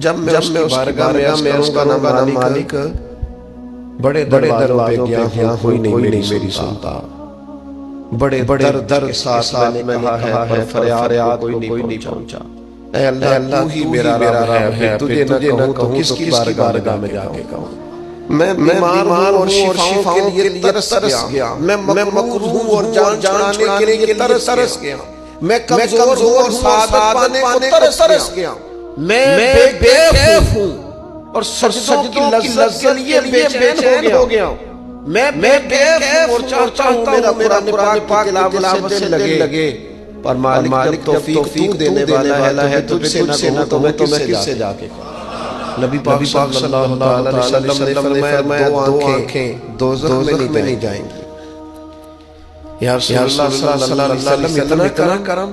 جب میں اس کی بارگاہ میں عرض کروں گا نا مالک بڑے دروازوں پہ گیا ہوں کوئی نہیں میری سنتا، بڑے درد کے ساتھ میں نے کہا ہے فریاد کوئی نہیں پہنچا، اے اللہ تو ہی میرا رب ہے، تجھے نہ کہوں تو کس کی بارگاہ میں جا کے کہوں؟ میں بیمار ہوں اور شفاؤں کے لیے ترس گیا، میں مکروہ ہوں اور جان چھڑانے کے لیے ترس گیا، میں کمزور ہوں اور سعادت پانے کو ترس گیا، میں بے کیف ہوں اور سجدوں کی لذت کے لیے بے چین ہو گیا، میں بے کیف ہوں اور چاہتا ہوں میرا قرآن پاک تلاوت سے دل لگے، پر مالک توفیق تو دینے والا ہے، تجھ سے نہ تو میں کس سے جا کے کہوں؟ نبی پاک صلی اللہ علیہ وسلم نے فرمایا دو آنکھیں دوزخ میں نہیں جائیں گی۔ یا رسول اللہ صلی اللہ علیہ وسلم اتنا کرم،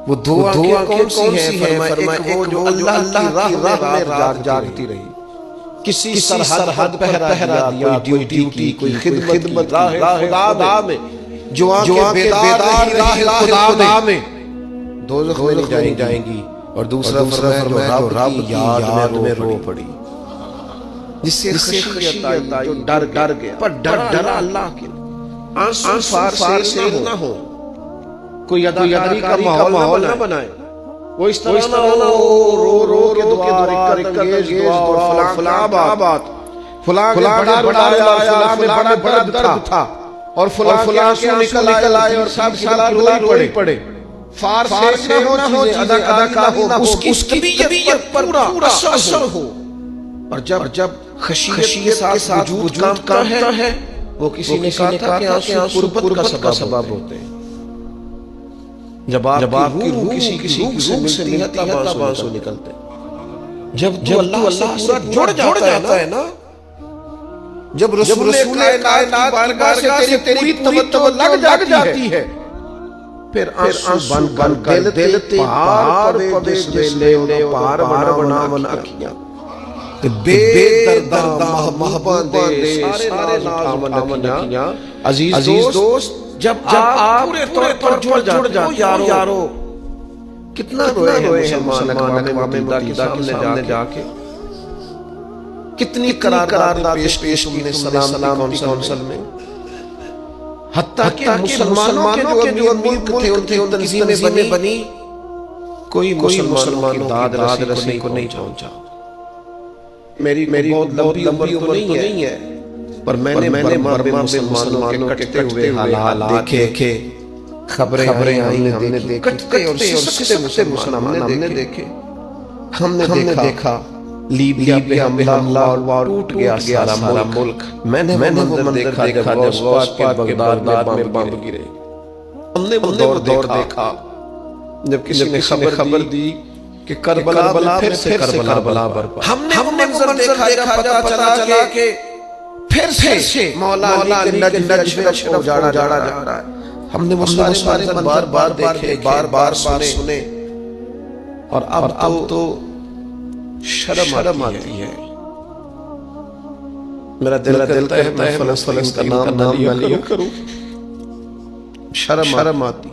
وہ دو آنکھیں کون سی ہیں؟ فرمایا ایک وہ جو اللہ کی راہ میں رات جاگتی رہی، کسی سرحد پہرا دیا، کوئی ڈیوٹی کوئی خدمت راہ خدا میں، جو آنکھیں بیدار رہی راہ خدا میں، دوزخ میں نہیں جائیں گی۔ اور دوسرا فرمایا جو رب کی یاد میں رو پڑی، جس سے خشیت آئی، جو ڈر گیا، پر ڈرا اللہ کے آنسو فارسیر نہ ہو، کوئی اداکاری کا ماحول نہ بنائے، وہ اس طرح نہ ہو رو کے دعا رکت انگیز دعا فلاں بات فلاں بڑا آیا، فلاں میں بڑا درد تھا اور فلاں کے آنسو نکل آئے اور سب روئی پڑے، فارس نہ ہو، اداکاری نہ ہو، اس کی طبیعت پر پورا اثر ہو۔ اور جب خشیت کے ساتھ وجود کامتا ہے، وہ کسی نے کہا تھا کہ آنسو قربت کا سبب ہوتے ہیں، جب آپ کی روح کسی روح سے ملتی ہے تب آنسو نکلتے ہیں، جب اللہ سے پورا جڑ جاتا ہے نا، جب رسول کائنات کی بارگاہ سے تیری توجہ لگ جاتی ہے، پھر آنسو بن دلتے پہاڑ پہ سویلے پہاڑ بنا اکھیاں، بے درداں محباں دے سارے ناز اٹھاون اکھیاں۔ عزیز دوست، جب آپ پورے طور پر جڑ جاتے ہو یارو، کتنا روئے ہیں مسلمان اقوام متحدہ کے سامنے جا کے، کتنی قرارداد پیش کی نے سلامتی کونسل میں، حتیٰ کہ مسلمانوں کے جو ملک تھے ان تنظیمیں بنی، کوئی مسلمانوں کی داد رسی کو نہیں پہنچا۔ میری بہت لمبی عمر تو نہیں ہے، پر میں نے برما میں مسلمانوں کے کٹتے ہوئے حالات دیکھے، خبریں آئیں ہم نے دیکھی، کٹتے اور سکتے مسلمان ہم نے دیکھے، ہم نے دیکھا لیبیا پہ حملہ اور ٹوٹ گیا سارا ملک، میں نے وہ منظر دیکھا جب غوث پاک کے بغداد میں بم گرے، ہم نے وہ دور دیکھا جب کسی نے خبر دی کہ کربلا پھر سے کربلا برپا، ہم نے وہ منظر دیکھا جب پتہ چلا کہ پھر سے مولا علی نجف اجاڑا جا رہا ہے، ہم نے وہ سارے منظر بار دیکھے، بار سنے، اور اب تو شرم آتی ہے، میرا دل کہتا ہے میں فلسطین کا نام نہ لیا کروں، شرم آتی،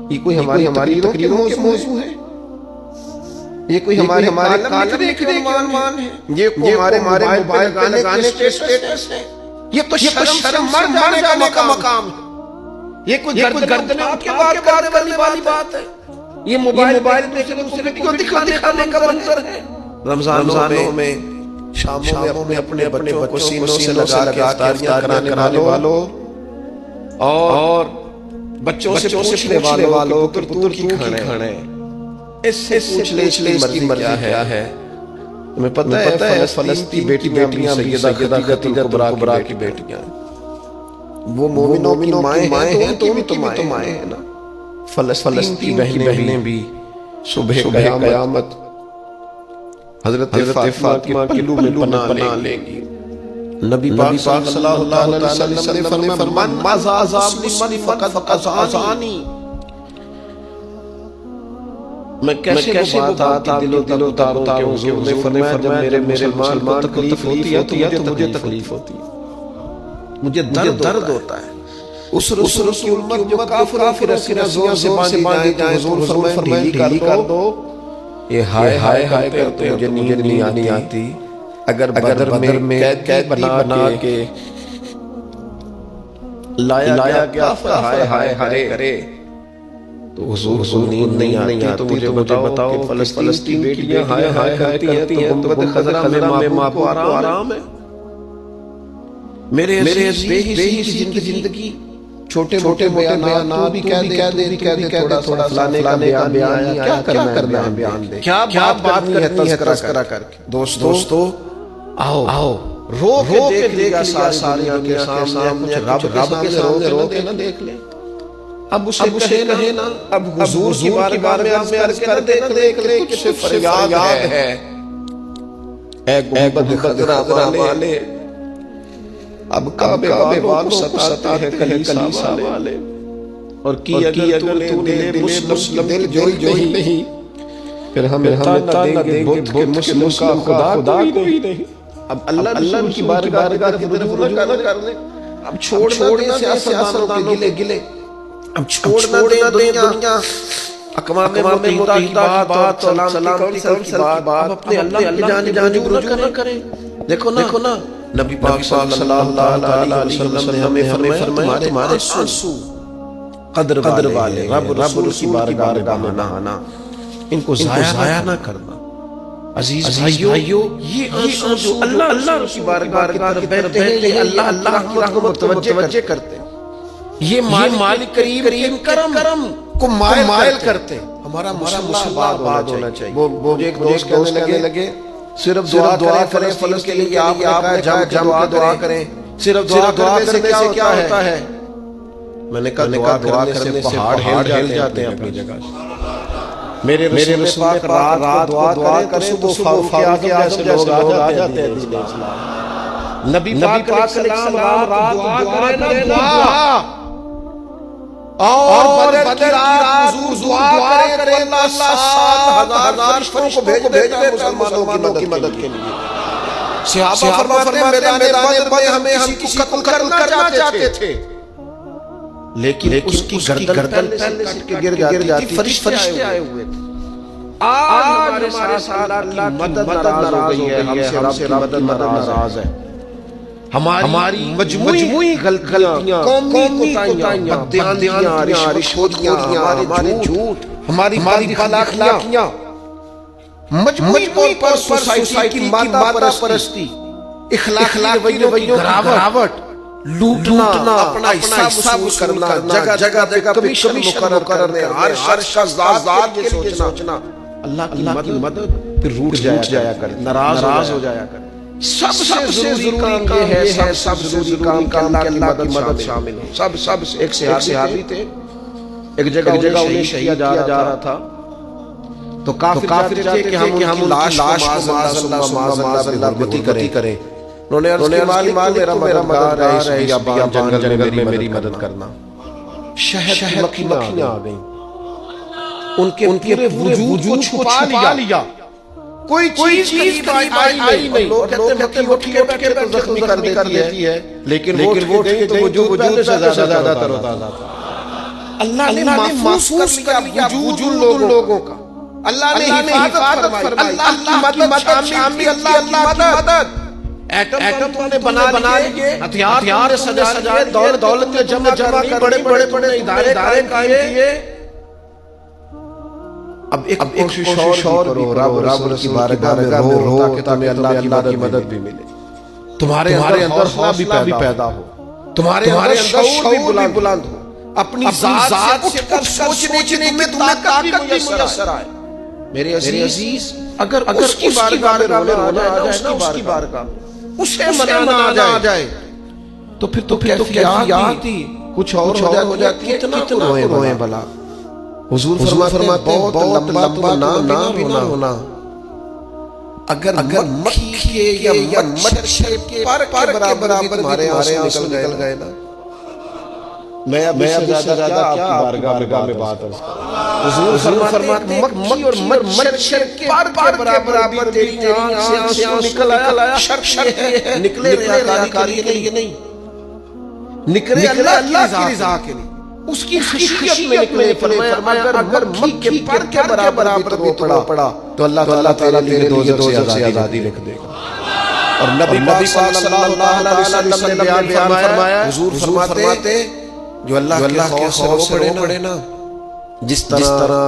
یہ کوئی ہماری تقریروں کے موضوع ہے، یہ کوئی ہمارے کالم کے عنوان ہے، یہ کوئی ہمارے موبائل پہ لگانے کے اسٹیٹس ہے، یہ تو شرم مر جانے کا مقام ہے، یہ کوئی گردن اٹھ کے بات کرنے والی بات ہے، یہ موبائل دوسرے کو دکھانے کا منظر ہے۔ رمضانوں میں شاموں میں اپنے بچوں کو سینوں سے لگا کے افطاریاں کرانے والوں اور بچوں سے پوچھنے والوں پتر کی کھانے، اس سے پوچھ لے اس کی مرضی کیا ہے؟ تمہیں پتہ ہے فلسطین بیٹیاں سیدہ خدیجہ الکبریٰ کی بیٹیاں، وہ مومنوں کی مائیں ہیں تو ان کی بھی تو مائیں ہیں نا، فلسطین کی بہنیں بھی صبح قیامت حضرت فاطمہ کے پلو میں پناہ لیں گی۔ نبی پاک صلی اللہ علیہ وسلم نے فرمایا من مسلم فقد عصانی، میں کیسے وہ بات دل و تابوں کے حضور میں فرمایا جب میرے مسلمان کو تکلیف ہوتی ہے تو مجھے تکلیف ہوتی ہے، مجھے درد ہوتا ہے۔ اس رسول کی امت جو کافروں کی رسیاں زور سے باندھی جائیں، حضور فرمائیں ڈھیلی کر دو، یہ ہائے ہائے ہائے کرتے مجھے نیند نہیں آتی، اگر بدر میں قید بنا کے لایا گیا ہائے ہائے ہائے کرے تو حضور نیند نہیں آتی، تو مجھے بتاؤ فلسطین کی بیٹیاں ہائے ہائے کرتی ہیں تو گنبد خضرا میں محبوب کو آرام ہے۔ میرے بے حسی کی زندگی چھوٹے موٹے بیانات بھی کہہ دے تھوڑا فلانے کا بیان آیا، کیا کرنا ہے بیان دے، کیا بات کرنی ہے تذکرہ کر کے۔ دوستو آؤ رو کے دیکھ لیا ساری دنیا کے سامنے، رب کے سامنے رو کے نہ دیکھ لیں۔ اب اسے کہے نا، اب حضور کی بارگاہ میں آپ عرض کر دیکھ لیں کچھ فریاد ہے، اے گنبد خضرا والے، اب کعبے والوں ستا ہے کلیسا والے، اور کی اگر تو نے مسلم دل جوئی نہیں، پھر ہمیں تانا دیں گے بت کے مسلم کا خدا کوئی نہیں۔ اب اللہ کی بارگاہ کی طرف رجوع نہ کر لیں، اب چھوڑ دیں سیاستدانوں کے گلے، اب چھوڑ نہ دیں دنیا اقوام متحدہ کی بات، سلامتی کونسل کی بات، اپنے اللہ کی جانب رجوع نہ کریں۔ دیکھو نا نبی پاک صلی اللہ علیہ وسلم نے ہمیں فرمایا تمہارے آنسو قدر والے رب رسول کی بارگاہ میں نہانا، ان کو ضائع نہ کرنا۔ عزیز بھائیو، یہ آنسو جو اللہ کی بارگاہ کی طرف بہتے ہیں، یہ اللہ کو متوجہ کرتے ہیں، یہ مالک کریم کرم کو مائل کرتے ہیں۔ ہمارا مسلح آباد ہونا چاہیے۔ مجھے ایک دوست کہنے لگے صرف دعا کریں فلسطین کے لیے، آپ نے کہا جم کے دعا کریں، صرف دعا کرنے سے کیا ہوتا ہے؟ میں نے کہا دعا کرنے سے پہاڑ ہل جاتے ہیں اپنی جگہ سے۔ میرے رسول پاک رات دعا کریں تو فاروق اعظم جیسے لوگ آ جاتے ہیں دین اسلام۔ نبی پاک علیہ السلام رات دعا کریں نا، اور بدر کی رات حضور دعا کریں اللہ 7,000 فرشتوں کو بھیج دے مسلمانوں کی مدد کے لیے۔ صحابہ فرماتے ہیں میدان بدر میں ہمیں کسی کو قتل کرنا چاہتے تھے، لیکن اس کی گردن پہلے سے کٹ کے گر جاتی تھی، فرشتے آئے ہوئے تھے۔ آج ہمارے ساتھ اللہ کی مدد ناراض ہو گئی ہے، ہم سے رب کی مدد ناراض ہے۔ ہماری مجموعی غلطیاں، قومی کوتاہیاں، بددیانتیاں، رشوتیاں، ہمارے جھوٹ، ہماری اخلاقیاں، مجموعی طور پر سوسائٹی کی مادہ پرستی، اخلاقی رویوں کی گراوٹ، لوٹنا، اپنا حصہ وصول کرنا، جگہ کمیشن مقرر کرنے، ہر شخص ذات کے لیے سوچنا، اللہ کی مدد پھر روٹ جایا کرے، ناراض ہو جایا کرے۔ سب سے ضروری کام یہ ہے، سب سے ضروری کام کہ اللہ کی مدد شامل ہو۔ سب سے ایک صحابی تھے، ایک جگہ انہیں شہید کیا جا رہا تھا، تو کافر چاہتے کہ ہم ان کی لاش کو معاذ اللہ غربتی کریں۔ انہوں نے عرض کی مالک میرا مددگار ہے، اس بیابان جنگل میں میری مدد کرنا۔ شہد مکھیاں آ گئیں، ان کے پورے وجود کو چھپا لیا، کوئی چیز قریب آئی نہیں۔ لوگ کہتے ہیں مکھی اٹھ کے تو زخمی کر دیتی ہے، لیکن وہ اٹھ کے تو وجود پہلے سے زیادہ تر ہوتا تھا۔ اللہ نے محفوظ کر لیا وجود ان لوگوں کا، اللہ نے حفاظت فرمائی، اللہ کی مدد شامل، اللہ کی مدد۔ ایٹم تم نے بنا لیے، ہتھیار سجا لیے، دولت جمع کرنی، بڑے ادارے قائم کیے۔ اب ایک کوشش اور کرو، رب کی بارگاہ میں رو تاکہ تمہیں اللہ کی مدد بھی ملے، تمہارے اندر حوصلہ بھی پیدا ہو، تمہارے اندر شعور بھی بلند ہو، اپنی ذات سے کچھ سوچنے کی تمہیں طاقت بھی میسر آئے۔ میرے عزیز، اگر اس کی بارگاہ میں رونا آ جائے نا، اس کی بارگاہ میں اسے منانا آ جائے، تو پھر کیفیات ہی کچھ اور ہو جاتی ہے۔ کتنا روئیں بھلا۔ حضور فرماتے ہیں بہت لمبا بھی نہ ہونا، اگر مکھی کے یا مچھر کے پر کے برابر ہمارے آنسو نکل گئے نا، میں اب زیادہ کیا آپ کی بارگاہ میں بات ہے۔ حضور فرماتے ہیں مکھی اور مچھر کے پر کے برابر تیری آنکھ سے آنسو نکل آیا، شرط ہے نکلے ریاکاری کے لیے نہیں، نکلے اللہ کی رضا کے لیے، اس کی خشیت میں نکلے۔ فرمایا اگر مکھی کے پر کے برابر بھی تو پڑا تو اللہ تعالیٰ تیرے دوزخ سے آزادی لکھ دے گا۔ اور نبی پاک صلی اللہ علیہ وسلم نے بیان فرمایا، حضور فرماتے جو اللہ کے خوف سے رو پڑے نا، جس طرح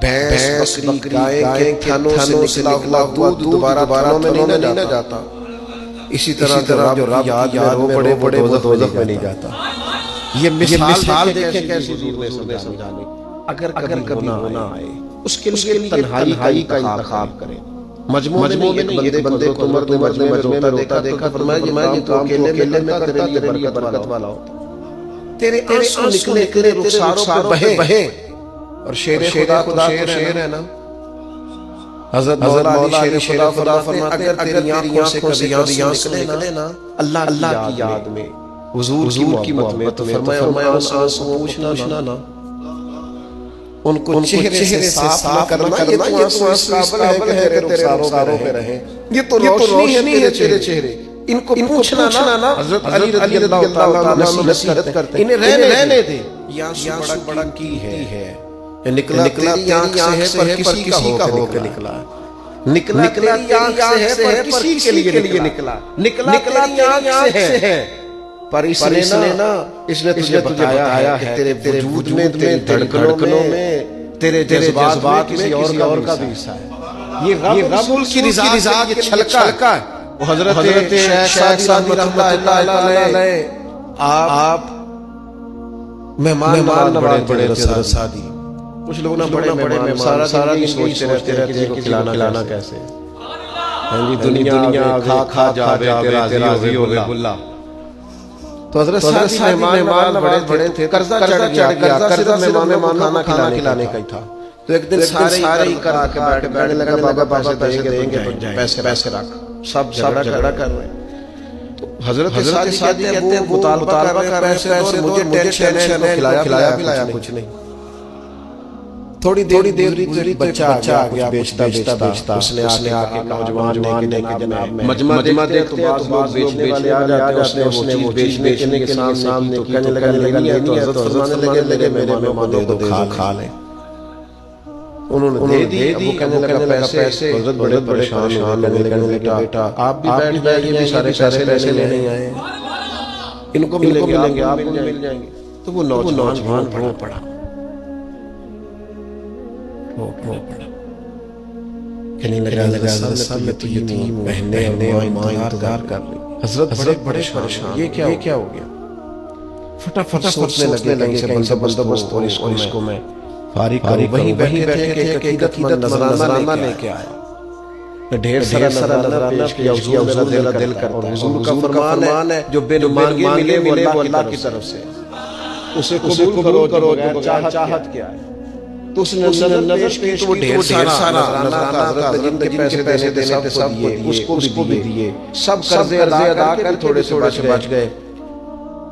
بھینس بکری گائے کے تھنوں سے نکلا ہوا دودھ دوبارہ تھنوں میں نہیں جاتا، اسی طرح جو رب یاد میں رو پڑے وہ دوزخ میں نہیں جاتا۔ یہ مثال دیکھیں کیسے حضور نے سمجھانے، اگر کبھی ہونا آئے اس کے لیے تنہائی کا انتخاب کریں، مجموعہ میں نہیں۔ یہ بندے کو مجموعے میں روتا دیکھا، فرمایا یہ کام اکیلے میں کرتا تیرے لیے برکت والا ہوتا، تیرے آنسو نکلے رخساروں پہ بہیں۔ اور شیر خدا شیر ہے نا، حضرت مولا علی شیر خدا فرماتے ہیں اگر تیری آنکھوں سے کبھی آنسو نکلے نا اللہ کی یاد میں، حضور کی محبت میں، فرمایا ان آنسو پوچھنا نا، ان کو چہرے سے صاف کرنا، یہ تو آنسو اس قابل ہے کہ تیرے رخساروں پہ رہیں، یہ تو روشنی ہے تیرے چہرے، ان کو پوچھنا نا۔ حضرت علی رضی اللہ تعالیٰ نصیحت کرتے ہیں انہیں رہنے دے، یہ آنسو بڑا کی ہے، نکلا تیری آنکھ سے ہے پر کسی کا ہو کے نکلا، نکلا تیری آنکھ سے ہے پر کسی کے لیے نکلا، نکلا تیری آنکھ سے ہے پر اس نے تجھے بتایا ہے تیرے وجود میں، تیرے دھڑکنوں میں، تیرے جذبات میں کسی اور کا بھی حصہ ہے۔ یہ رب کی رضا کی چھلکا ہے۔ وہ حضرت شیخ سعدی رحمۃ اللہ علیہ آپ مہمان نواز بڑے حضرت سعدی، کچھ لوگ نا بڑے مہمان سارا نہیں سوچتے رہتے کسی کو کھلانا کیسے، دنیا کھا جاوے تیرا راضی ہوگے اللہ۔ تو حضرت سعدی مہمان بڑے تھے، قرضہ چڑھ گیا، قرضہ مہمان کھانا کھلانے کا ہی تھا۔ تو ایک دن سارے ہی کرا کے بیٹھنے لگا، بابا پیسے دیں گے، پیسے رکھ، سب جھگڑا کر رہے ہیں۔ تو حضرت سعدی کہتے ہیں مطالبہ کر رہے ہیں پیسے دو، مجھے ٹینشن ہے، کھلایا پلایا کچھ نہیں۔ تھوڑی دیر گزری، بچہ آ گیا بیچتا، اس نے آ کے نوجوان نے کہ جناب مجمع دیکھتے ہیں تو بعض بیچنے والے آ جاتے ہیں، اس نے وہ چیز بیچنے کے سامنے کی تو کہنے لگا تو حضرت فرمانے میرے مہمان دو کھا لیں۔ انہوں نے دے دی، وہ کہنے لگا پیسے، حضرت بڑے پریشان کہنے لگا بیٹا آپ بھی بیٹھ جائیے، سارے پیسے لینے آئے ہیں، ان کو ملیں گے آپ کو مل جائیں گے۔ تو وہ نوجوان رو پڑا، کہنے لگا حضرت صاحب تو یتیم بہنیں اور ماں انتظار کر رہی۔ حضرت بڑے پریشان، یہ کیا ہو گیا؟ فٹافٹ سوچنے لگے کہ بندوبست اور اس کو میں فارغ کروں۔ وہیں بیٹھے کہ ایک عقیدت مند نذرانہ لے کے آیا، ڈھیر سارا نذرانہ پیش کیا، حضور میرا دل کرتا، اور حضور کا فرمان ہے جو بے مانگے ملے وہ اللہ کی طرف سے، اسے قبول کرو جو چاہت کیا ہے۔ تو اس نے نظر پیش کی، ڈھیر سارا نذرانہ حضرت جن کے پیسے دینے تھے سب کو اس کو بھی دیے، سب قرضے ادا کر تھوڑے سے بچ گئے۔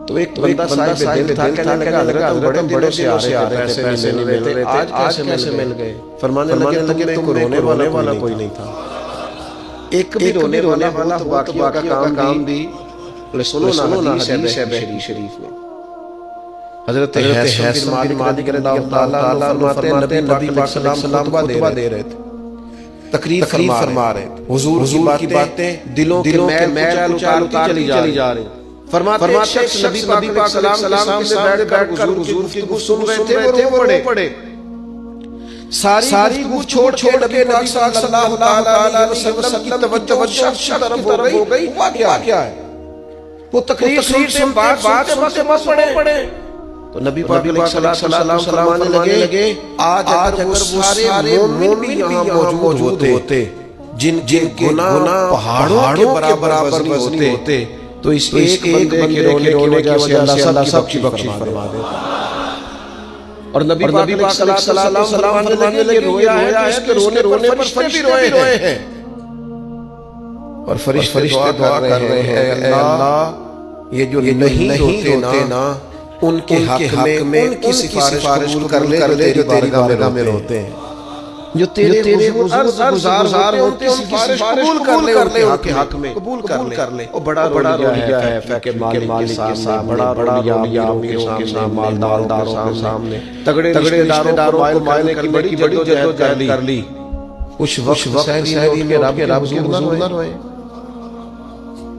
تو ایک بندہ صاحب دل تھا، کہنے لگا حضرت بڑے دنوں سے آ رہے تھے، پیسے نہیں ملتے، آج کیسے مل گئے؟ فرمانے لگے تم رونے والا کوئی نہیں تھا، ایک بھی رونے والا ہوا تو باقی کا کام بھی سنو نا، حدیث ہے بحری شریف میں۔ حضرت حیثم بن مالک رضی اللہ تعالیٰ فرماتے ہیں نبی پاک صلی اللہ علیہ وسلم خطبہ دے رہے تھے، تقریر فرما رہے تھے، حضور کی باتیں دلوں کے میل اتارتی چلی جا رہی۔ فرماتے ہیں شخص نبی پاک صلی اللہ علیہ وسلم کے سامنے بیٹھ کر حضور کی گفتگو سن رہے تھے، وہ رو پڑے، ساری گفتگو چھوڑ کے نبی پاک صلی اللہ علیہ وسلم کی توجہ شخص طرف ہو گئی، ہوا کیا ہے؟ وہ تقریر سے بات سنتے پڑے۔ تو نبی پاک صلی اللہ علیہ وسلم فرمانے لگے آج اگر وہ سارے مومن بھی یہاں موجود ہوتے جن کے گناہ پہاڑوں کے برابر وزنی ہوتے تو اس ایک بندے کے رونے کی وجہ سے اللہ سب کی بخشش فرما دیتا۔ اور نبی پاک صلی اللہ علیہ وسلم فرمانے لگے رویا ہے اس کے رونے پر فرشتے بھی روئے ہیں، اور فرشتے دعا کر رہے ہیں اے اللہ یہ جو نہیں روتے نا ان کے حق میں ان کی سفارش قبول کر لے جو تیری بارگاہ میں روتے ہیں، جو تیرے عرض گزار ہوتے ہیں ان کی سفارش قبول کر لے، ان کے حق میں قبول کر لے۔ اور بڑا رویا ہے فقیر مالک کے سامنے، بڑا اولیاء کے سامنے، مالداروں کے سامنے، تگڑے رشتہ داروں کو مائل کرنے کی بڑی جدوجہد کر لی، کچھ وقت سحری میں رب کے حضور نہ روئے،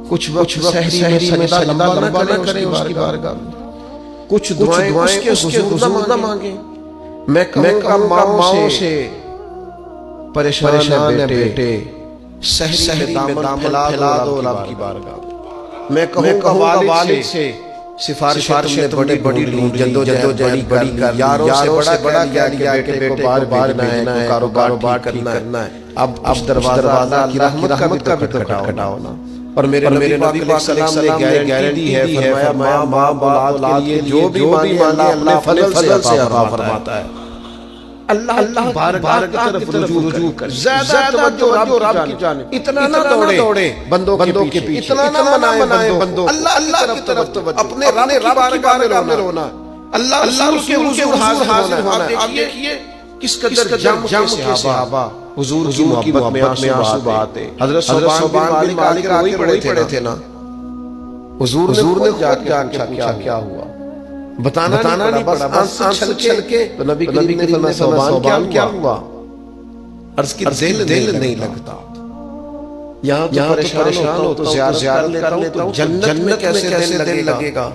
کچھ وقت سحری میں سجدہ لمبا نہ کرے اس کی بارگاہ میں، کچھ دعائیں اس کے حضور نہ مانگیں۔ میں کہوں گا ماؤں سے پریشان ہے بیٹے، سحری میں دامن پھیلا دو رب کی بارگاہ میں۔ میں کہوں گا والد سے سفارشیں بڑی بڑی جدوجہد بڑی کر، یاروں سے بڑا کیا بیٹے کو بار بار نہ ہے، کاروبار کرنا ہے، اب دروازہ کی رحمت کا بھی کھٹکھٹاؤ نا۔ اور میرے نبی پاک صلی اللہ علیہ وسلم نے گارنٹی ہے، فرمایا ماں اولاد کے لیے جو بھی مانگے اللہ اپنے فضل سے عطا فرماتا ہے۔ اللہ بارگاہ کی طرف رجوع کر، زیادہ توجہ رب کی جانب، اتنا نہ دوڑے بندوں کے پیچھے، اتنا نہ منائے بندوں، اللہ کی طرف توجہ، اپنے رب کی بارگاہ میں رونا، اللہ کے حضور حاضر ہونا۔ آپ دیکھیے کس قدر جم کے صحابہ حضور کی محبت میں آنسو بہاتے۔ حضرت صوبان بن مالک وہی پڑے تھے نا، حضور نے جا کے پوچھا کیا ہوا، بتانا نہیں پڑا، بس چھل کے تو نبی کریم نے فرمایا صوبان کیا ہوا؟ عرض کی دل نہیں لگتا، یہاں تو پریشان ہو تو زیارت کر لیتا ہوں، جنت میں کیسے دل لگے گا؟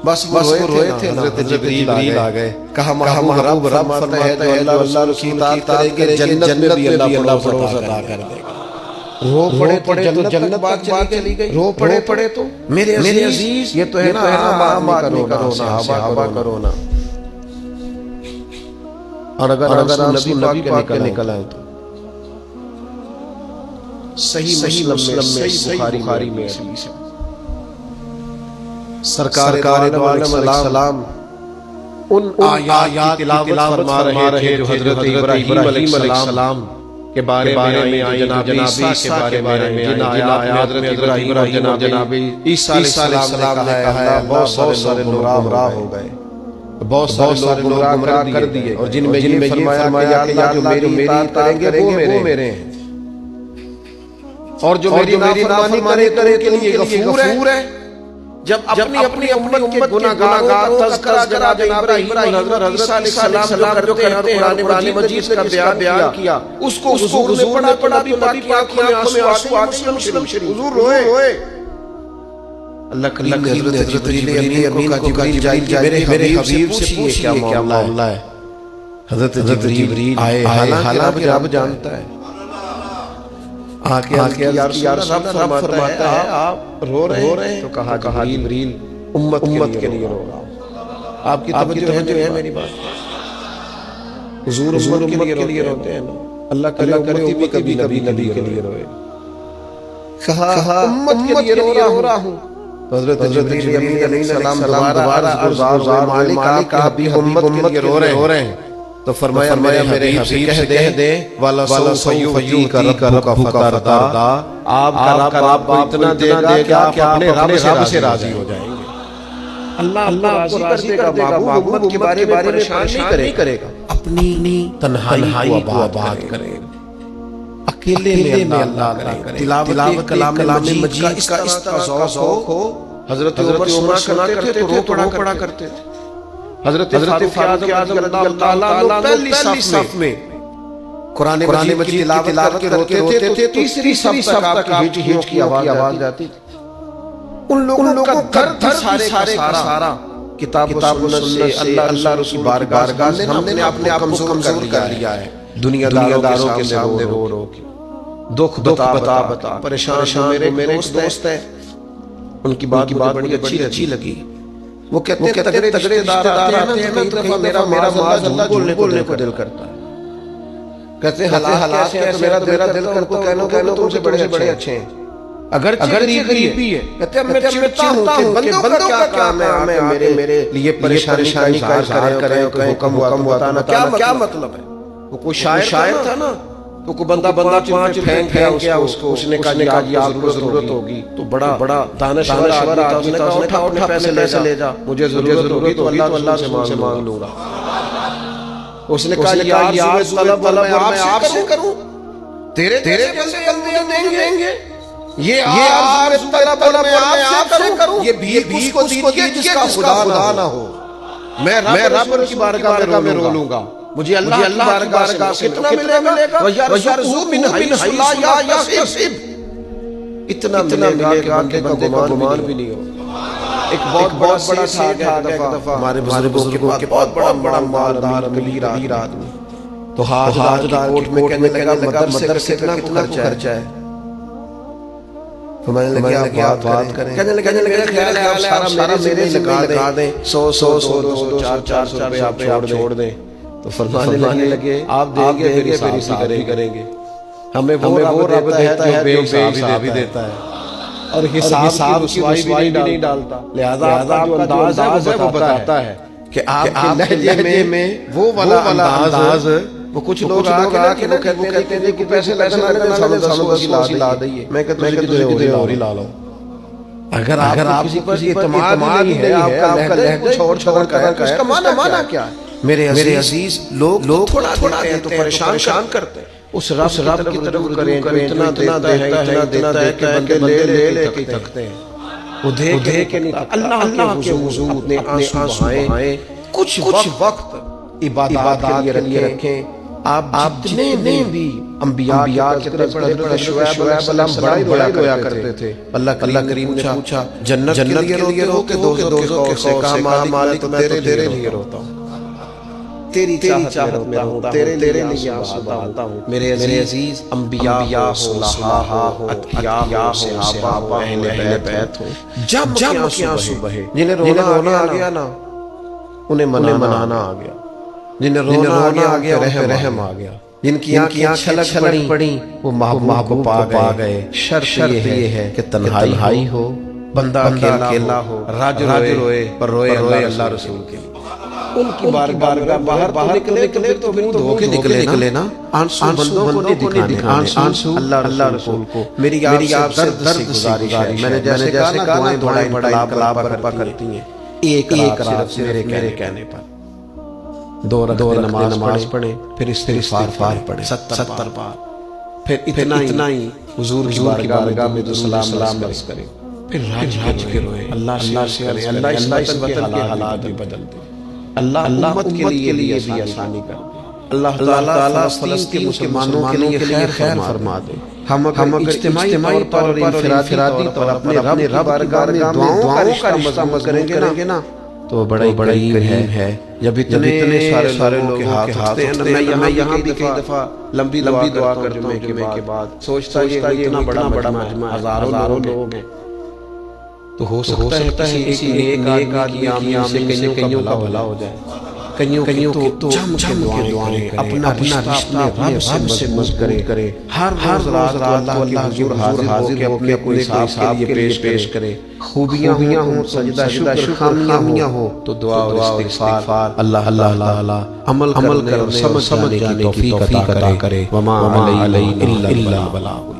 بس وہ روئے تھے، حضرت جبریل آ گئے، کہا محبوب رب فرماتا ہے اللہ رسول اطاعت کرے، جنت میں بھی اللہ فروز عطا کر دے گا۔ رو پڑے تو جنت بات چلی گئی، رو پڑے تو میرے عزیز یہ تو ہے نا ماں کرو صحابہ کرو نا۔ اور اگر نبی پاک کے نکل آئے تو صحیح مسلم میں، صحیح بخاری میں حدیث ہے، سرکار دو عالم علیہ السلام ان آیات کی تلاوت فرما رہے تھے جو حضرت ابراہیم علیہ السلام کے بارے میں آئی، جناب عیسیٰ کے بارے میں، جن آیات میں حضرت ابراہیم اور جناب عیسیٰ علیہ السلام نے کہا ہے بہت سارے لوگ گمراہ ہو گئے، بہت سارے لوگ گمراہ کر دیے، اور جن میں یہ فرمایا کہ یا اللہ جو میری اطاعت کریں گے وہ میرے ہیں، اور جو میری نافرمانی کرے ان کے لیے غفور ہے۔ جب اپنی امت کے گناہگاروں کا تذکرہ جناب ابراہیم اور حضرت عیسیٰ علیہ السلام جو کرتے ہیں، قرآن مجید کا بیان کیا، اس کو حضور نے پڑھا تو نبی پاک کی آنکھوں میں آنسو آ گئے، مسلم شریف حضور روئے۔ اللہ کریم نے حضرت جبریل امین کو کہا جبریل میرے حبیب سے پوچھئے کیا معاملہ ہے۔ حضرت جبریل آئے، حالانکہ رب جانتا ہے، آکے یا رب فرماتا ہے آپ رو رہے ہیں، تو کہا جبریل امت کے لیے رو رہا ہوں۔ آپ کی توجہ ہے میری بات؟ حضور امت کے لیے روتے ہیں نا، اللہ کرے امتی بھی کبھی نبی کے لیے روئے، کہا امت کے لیے رو رہا ہوں۔ حضرت جبریل علیہ السلام دوبارہ عرض مالک آپ بھی امت کے لیے رو رہے ہیں، تو فرمایا میرے حبیب سے کہہ دے وَلَسَوْفَ يُعْطِيكَ رَبُّكَ فَتَرْضَىٰ، آپ کا رب اتنا دے گا کہ آپ اپنے رب سے راضی ہو جائیں گے۔ اللہ آپ کو راضی کر دے گا، محبوب کے بارے میں پریشان نہیں کرے گا، اپنی تنہائی کو آباد کرے گا، اکیلے میں اللہ کرے، تلاوت کلام مجید کا اس طرح ذوق ہو۔ حضرت عمر سنا کرتے تھے تو رو پڑا کرتے تھے، حضرت فاروق اعظم رضی اللہ عنہ پہلی صف میں قرآن مجید تلاوت کے روتے تھے، تیسری صف تک آپ کی ہچ کی آواز جاتی تھی۔ ان لوگوں کا درد سارے کا سارا کتاب و سنت سے اللہ رسول بارگاہ سے ہم نے اپنے آپ کو کمزور کر لیا ہے، دنیا داروں کے سامنے رو کے دکھ بتا پریشان میرے دوست ہیں، ان کی بات بڑی اچھی لگی۔ وہ کہتے ہیں تگڑے دار آتے ہیں نا تو میرا معاذ اللہ بولنے کو دل کرتا ہے، کہتے ہیں حالات ہیں تو میرا دل کرتا ہے کہنا تم سے بڑے اچھے ہیں، اگر غریبی ہے کہتے ہیں میں چڑھتا ہوں کہ بندوں کا کام ہے میرے لیے پریشانی کا اظہار کریں، حکم بتانا، کیا مطلب ہے؟ وہ کوئی شاعر تھا نا، تو کوئی بندہ پانچ پھینک گیا اس کو، اس نے کہا کہ آپ کو ضرورت ہوگی، تو بڑا دانشور آدمی تھا، اس نے کہا اٹھا پیسے لے جا، مجھے ضرورت ہوگی تو اللہ سے مانگ لوں گا۔ اس نے کہا یہ طلب میں آپ سے کروں، تیرے پیسے دیں گے، یہ طلب میں آپ سے کروں، یہ بھی کو دیجئے جس کا خدا نہ ہو، میں رب کی بارگاہ میں رو لوں گا۔ مجھے اللہ کی بارگاہ سے کتنا ملے گا وَيَرْزُقُهُ مِنْ حَيْثُ لَا يَحْتَسِبُ اتنا ملے گا کہ بندے کا گمان بھی نہیں ہو۔ ایک بہت بڑا سیٹ تھا ایک دفعہ ہمارے بزرگوں کے پاس بہت بڑا مالدار امیر آدمی، تو حاجدار کوٹ میں کہنے لگا مدرسے کتنا خرچہ ہے؟ تو میں نے لگا بات کریں، کہنے لگا خیال ہے آپ سارا میرے لگا دیں، 100 200 400 روپے آپ چھوڑ دیں۔ تو فرمانے لگے آپ دیں گے پھر حساب کریں گے، ہمیں وہ رب دیتا ہے جو بے حساب ہی دیتا ہے اور حساب کی رسوائی بھی نہیں ڈالتا، لہذا آپ کا جو انداز ہے وہ بتاتا ہے کہ آپ کے لہجے میں وہ والا انداز، وہ کچھ لوگ آ کے وہ کہتے ہیں کہ پیسے لگنا لا دئیے، میں کہتا ہوں کہ اور ہی لا لو۔ اگر آپ کسی پر اعتماد نہیں ہے، آپ کا لہجہ چھوڑ کر اس کا معنی کیا ہے؟ میرے عزیز لوگ تھوڑا دیتے ہیں تو پریشان کرتے ہیں، اس رب کی طرف کریں اتنا دیتا ہے کہ بندے لے کے تھکتے ہیں، وہ دے کے نہیں تھکتا۔ اللہ کے حضور اپنے آنسو بہائیں، کچھ وقت عبادات کے لیے رکھیں۔ آپ جتنے بھی انبیاء کے حضرت شعیب علیہ السلام بڑا رویا کرتے تھے، اللہ کریم نے پوچھا جنت کے لیے رو کہ دوزخ سے؟ کہا مالک میں تو تیرے لیے روتا ہوں، تیری چاہت میں ہوتا ہوں، تیرے لیے آنسو بہاتا ہوں۔ میرے عزیز انبیاء ہو، صلحاء ہو، اتقیاء ہو، صحابہ ہو، اہل بیت ہو، جب کے آنسو بہے، جنہیں رونا آ گیا نا انہیں منانا آ گیا، جنہیں رونا آ گیا رحم آ گیا، جن کی آنکھیں چھلک پڑیں وہ محبوب پا گئے۔ شرط یہ ہے کہ تنہائی ہو، بندہ اکیلا ہو، راج روئے پر روئے اللہ رسول کے لیے، ان کی بارگاہ باہر نکلے تو پھر دھو کے نکلے نا، آنسو بندوں کو نہیں دکھانے، آنسو اللہ رسول کو۔ میری آپ سے درد گزارش ہے، میں نے جیسے کہا نا دعائیں بڑا انقلاب برپا کرتی ہیں، ایک رات میرے کہنے پر 2 رکعت نماز پڑھیں، پھر استغفار پڑھیں 70 بار، پھر اتنا ہی حضور کی بارگاہ میں تو سلام عرض کریں، پھر راج کے روئے، اللہ سے کریں، اللہ اس وطن کے حالات بھی بدل دے، اللہ امت کے لیے بھی آسانی کر دے، اللہ تعالیٰ فلسطین کے مسلمانوں کے لیے خیر فرما دے۔ ہم اگر اجتماعی طور پر انفرادی طور پر اپنے رب بارگاہ میں دعاؤں کا رشتہ مضبوط کریں گے نا تو بڑا قریب ہے۔ جب اتنے سارے لوگ ہاتھ اٹھتے ہیں، میں یہاں بھی کئی دفعہ لمبی دعا کرتا جمعے کے بعد، سوچتا یہ اتنا بڑا مجمع ہے، ہزاروں لوگ ہیں، تو ہو سکتا ہے کسی ایک آدمی کی آمین سے کئیوں کا بھلا ہو جائے، کئیوں کی تو جم کے دعائیں کریں، اپنا رشتہ رب سے مضبوط کرے، ہر روز رات اللہ کے حضور حاضر ہو کے اپنے حساب کے لیے پیش کرے، خوبیاں ہوں، سجدہ شکر، خامیاں ہوں تو دعا و استغفار، اللہ تعالی عمل کر سمجھ جانے کی توفیق عطا کرے۔ وما علینا الا البلاغ۔